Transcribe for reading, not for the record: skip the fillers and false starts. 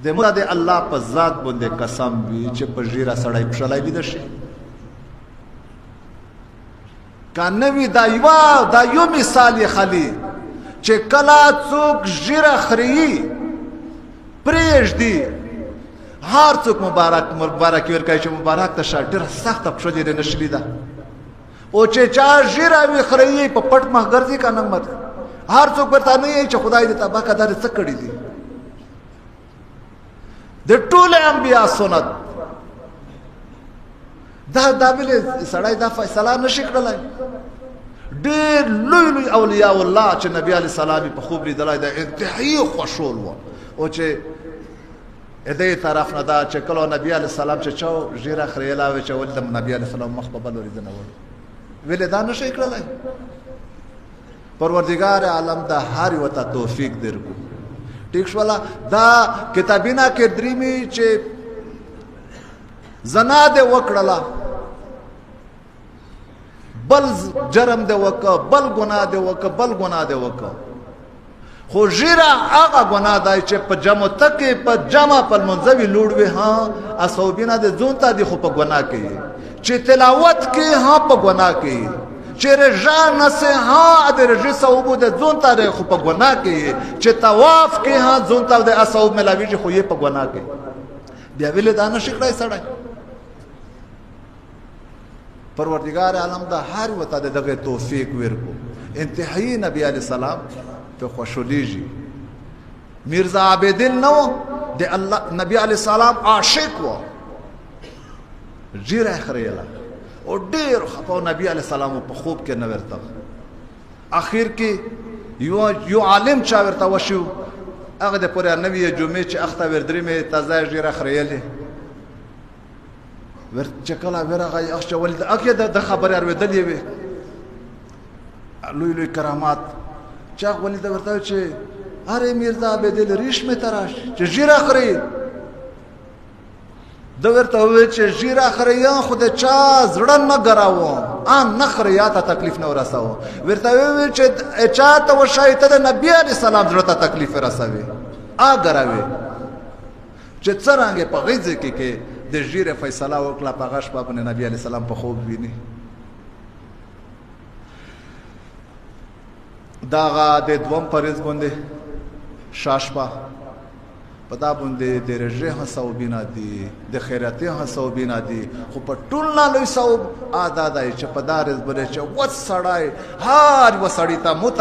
د موږ د الله په ذات باندې قسم وي چې په ژیره سړی پښلای وي شي کانوي دا یو مثال خلی چې کلا څوک ژیره خري پرېږدي هر څوک مبارک ورکوي چې مبارک ته شه ډېره سخته پښه دې نشلي ده او چې چا ژیره وي خري په پټ مخ ګرځي که نه مت هر څوک ورته نه یي چې خدای دې تباه کړه دا دې څه کړي دي د ټول انبیا سنت دا بلې سړی دا فیصله نشي کړلی ډېر لوی اولیاء الله چې نبی علیه السلام په خوب لیدلی د انتهایي خوشول و او چې دې طرف نه دا چې کله نبی علیه السلام چې چا ژیره خریله وي چې ولې د نبی علیه السلام مخ په بل ورېده نه وړو ویلې دا نشي کړلی پروردگار عالم دا هر یو ته توفیق درکو ٹھیک شولا دا کتابینا کې دریمي چې زنا دې وکړله بل جرم دې وکړه بل ګناه دې وکړه خو ژیره هغه ګناه دی چې په جمع تکې په جمع په لمونځوي لوړ وي ها اصوبینه دې ځون ته دي خو په ګناه کوي چې تلاوت کې ها په ګناه کوي چې رجا نسه ها د رجا صوبو د ځون ته خو په ګناه کوي چې طواف کې ها ځون ته د اصوب ملاوي خو یې په ګناه کوي بیا ویل دا نشي کړای سړی پروردگار عالم دا هر وته دغه توفیق ورکو انتهایی نبی علیہ السلام په خوشولیږي میرزا عابدین نو د الله نبی علیہ السلام عاشق و ژیره خریله او ډیر خپو نبی علیہ السلام په خوب کې نه ورته اخر کې یو عالم چا ورته وشو هغه د پوره نبی جمعه چې اخته وردري مې تازه ژیره خریله چې کله ورغه اخ ولد اکه د خبر اوریدلې وي لوی کرامات چا ولید ورته چې اره میرزا عابدین ریش می تراش چې ژیره خري د ورته وی چې ژیره خري خود چا زړه نه ګراوو ان نه خري ته تکلیف نه ورساو ورته وی چې چا ته وشای ته د نبی علی سلام زړه ته تکلیف ورساوي ګراوي چې څنګه په غیزه کې د ژیره فیصله وکړه په غش په نبی علی سلام په خوب ویني داغه د دوم پرز باندې شاشپا پدا باندې د رجه حسابینا دي د خیراتي حسابینا دي خو په ټول نه لوي ثواب ادا دی چې پدا رز باندې چې وڅړای هر وسړی ته